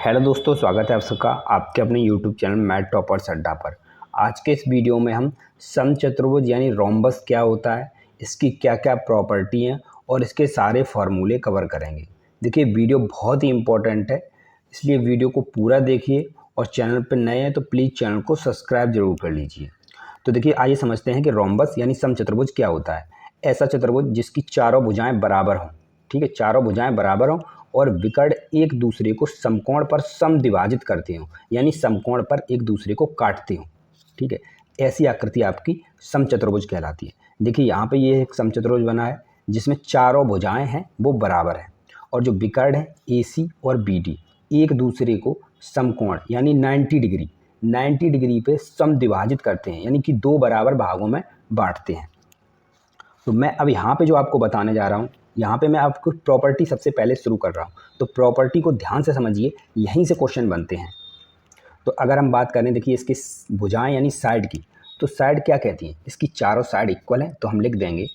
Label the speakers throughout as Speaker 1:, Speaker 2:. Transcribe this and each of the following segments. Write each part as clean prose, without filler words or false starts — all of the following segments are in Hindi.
Speaker 1: हेलो दोस्तों, स्वागत है आप सबका आपके अपने यूट्यूब चैनल मैथ टॉपर्स अड्डा पर। आज के इस वीडियो में हम समचतुर्भुज यानी रोम्बस क्या होता है, इसकी क्या क्या प्रॉपर्टी हैं और इसके सारे फार्मूले कवर करेंगे। देखिए वीडियो बहुत ही इम्पोर्टेंट है, इसलिए वीडियो को पूरा देखिए और चैनल पर नए हैं तो प्लीज़ चैनल को सब्सक्राइब जरूर कर लीजिए। तो देखिए आइए समझते हैं कि रोम्बस यानी समचतुर्भुज क्या होता है। ऐसा चतुर्भुज जिसकी चारों भुजाएँ बराबर हों, ठीक है, चारों भुजाएँ बराबर हों और विकर्ण एक दूसरे को समकोण पर समद्विभाजित करते हो यानी समकोण पर एक दूसरे को काटते हो, ठीक है। ऐसी आकृति आपकी समचतुर्भुज कहलाती है। देखिए यहाँ पे ये एक समचतुर्भुज बना है जिसमें चारों भुजाएं हैं वो बराबर हैं और जो विकर्ण है AC और BD एक दूसरे को समकोण यानी 90 डिग्री पे समद्विभाजित करते हैं यानी कि दो बराबर भागों में बांटते हैं। तो मैं अब यहाँ पे जो आपको बताने जा रहा हूँ, यहाँ पे मैं आपको प्रॉपर्टी सबसे पहले शुरू कर रहा हूँ। तो प्रॉपर्टी को ध्यान से समझिए, यहीं से क्वेश्चन बनते हैं। तो अगर हम बात करें देखिए इसकी भुजाएं यानी साइड की, तो साइड क्या कहती हैं, इसकी चारों साइड इक्वल है तो हम लिख देंगे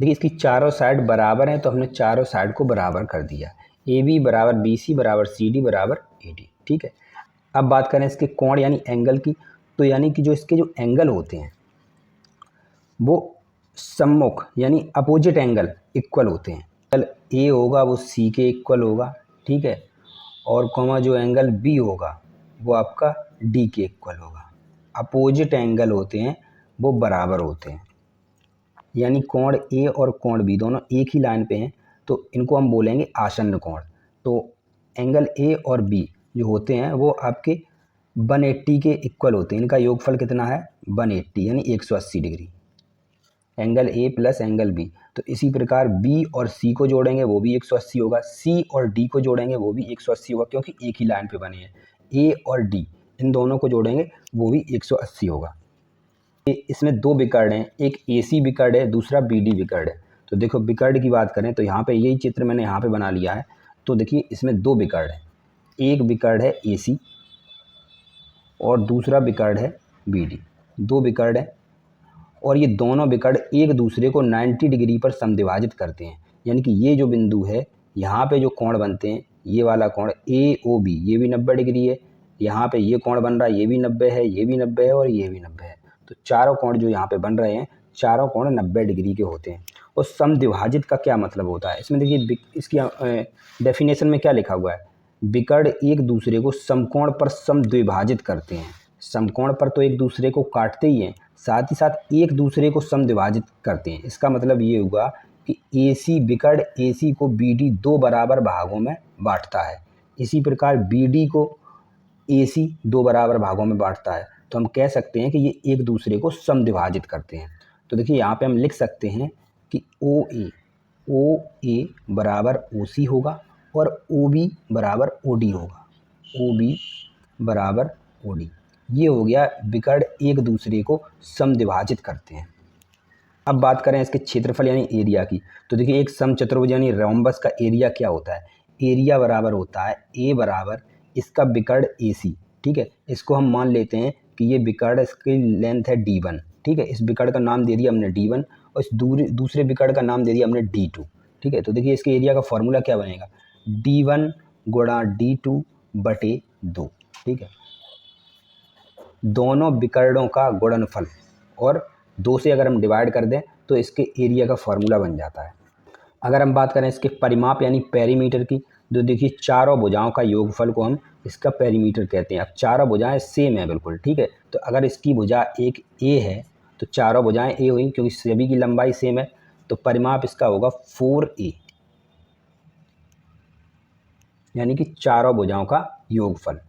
Speaker 1: देखिए इसकी चारों साइड बराबर हैं तो हमने चारों साइड को बराबर कर दिया। AB बराबर BC बराबर CD बराबर AD, ठीक है। अब बात करें इसके कोण यानी एंगल की, तो यानी कि जो इसके जो एंगल होते हैं वो सम्मुख यानी अपोजिट एंगल इक्वल होते हैं। एंगल A होगा वो C के इक्वल होगा, ठीक है, और कॉमा जो एंगल B होगा वो आपका D के इक्वल होगा। अपोजिट एंगल होते हैं वो बराबर होते हैं, यानी कोण A और कोण B दोनों एक ही लाइन पे हैं तो इनको हम बोलेंगे आसन्न कोण। तो एंगल A और B जो होते हैं वो आपके 180 के इक्वल होते हैं। इनका योगफल कितना है 180 यानी 180 degree, angle A plus angle B। तो इसी प्रकार B और C को जोड़ेंगे वो भी 180 होगा, C और D को जोड़ेंगे वो भी 180 होगा क्योंकि एक ही लाइन पे बने हैं। A और D इन दोनों को जोड़ेंगे वो भी 180 होगा। इसमें दो विकर्ण हैं, एक AC विकर्ण है, दूसरा BD विकर्ण है। तो देखो विकर्ण की बात करें तो यहाँ पे यही चित्र मैंने यहाँ पे बना लिया है। तो देखिए इसमें दो विकर्ण है, एक विकर्ण है AC और दूसरा विकर्ण है BD। दो विकर्ण है और ये दोनों विकर्ण एक दूसरे को 90 डिग्री पर समद्विभाजित करते हैं, यानी कि ये जो बिंदु है यहाँ पे जो कोण बनते हैं, ये वाला कोण AOB ये भी 90 डिग्री है, यहाँ पे ये कोण बन रहा है ये भी 90 है, ये भी 90 है और ये भी 90 है। तो चारों कोण जो यहाँ पे बन रहे हैं चारों कोण 90 डिग्री के होते हैं। और समद्विभाजित का क्या मतलब होता है, इसमें देखिए इसकी डेफिनेशन में क्या लिखा हुआ है, विकर्ण एक दूसरे को समकोण पर समद्विभाजित करते हैं। समकोण पर तो एक दूसरे को काटते ही हैं, साथ ही साथ एक दूसरे को समद्विभाजित करते हैं। इसका मतलब ये हुआ कि AC विकर्ण AC को BD दो बराबर भागों में बांटता है, इसी प्रकार BD को AC दो बराबर भागों में बांटता है। तो हम कह सकते हैं कि ये एक दूसरे को समद्विभाजित करते हैं। तो देखिए यहाँ पे हम लिख सकते हैं कि OA बराबर OC होगा और OB बराबर OD होगा, OB बराबर OD। ये हो गया विकर्ण एक दूसरे को समद्विभाजित करते हैं। अब बात करें इसके क्षेत्रफल यानी एरिया की, तो देखिए एक समचतुर्भुज यानी रोम्बस का एरिया क्या होता है, एरिया बराबर होता है A बराबर इसका विकर्ण AC, ठीक है। इसको हम मान लेते हैं कि ये विकर्ण इसकी लेंथ है D1, ठीक है। इस विकर्ण का नाम दे दिया हमने D1 और इस दूसरे विकर्ण का नाम दे दिया हमने D2, ठीक है। तो देखिए इसके एरिया का फॉर्मूला क्या बनेगा, D1 गुणा D2 बटे 2, ठीक है। दोनों विकर्णों का गुणनफल और 2 से अगर हम डिवाइड कर दें तो इसके एरिया का फॉर्मूला बन जाता है। अगर हम बात करें इसके परिमाप यानी पेरीमीटर की, तो देखिए चारों भुजाओं का योगफल को हम इसका पेरीमीटर कहते हैं। अब चारों भुजाएं सेम है बिल्कुल, ठीक है। तो अगर इसकी भुजा एक A है तो चारों भुजाएं A हुई क्योंकि सभी की लंबाई सेम है। तो परिमाप इसका होगा 4A, यानी कि चारों भुजाओं का योगफल।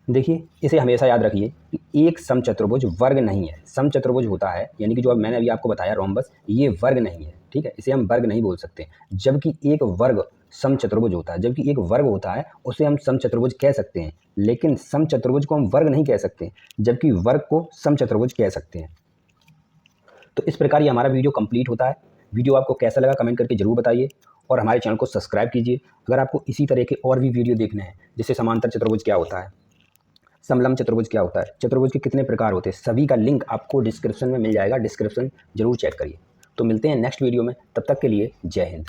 Speaker 1: देखिए इसे हमेशा याद रखिए कि एक समचतुर्भुज वर्ग नहीं है। समचतुर्भुज होता है यानी कि जो मैंने अभी आपको बताया रोम्बस, ये वर्ग नहीं है, ठीक है। इसे हम वर्ग नहीं बोल सकते, जबकि एक वर्ग समचतुर्भुज होता है। जबकि एक वर्ग होता है उसे हम समचतुर्भुज कह सकते हैं, लेकिन समचतुर्भुज को हम वर्ग नहीं कह सकते, जबकि वर्ग को समचतुर्भुज कह सकते हैं। तो इस प्रकार ये हमारा वीडियो कंप्लीट होता है। वीडियो आपको कैसा लगा कमेंट करके जरूर बताइए और हमारे चैनल को सब्सक्राइब कीजिए। अगर आपको इसी तरह के और भी वीडियो देखने हैं, जैसे समांतर चतुर्भुज क्या होता है, समलंब चतुर्भुज क्या होता है, चतुर्भुज के कितने प्रकार होते हैं, सभी का लिंक आपको डिस्क्रिप्शन में मिल जाएगा। डिस्क्रिप्शन जरूर चेक करिए। तो मिलते हैं नेक्स्ट वीडियो में, तब तक के लिए जय हिंद।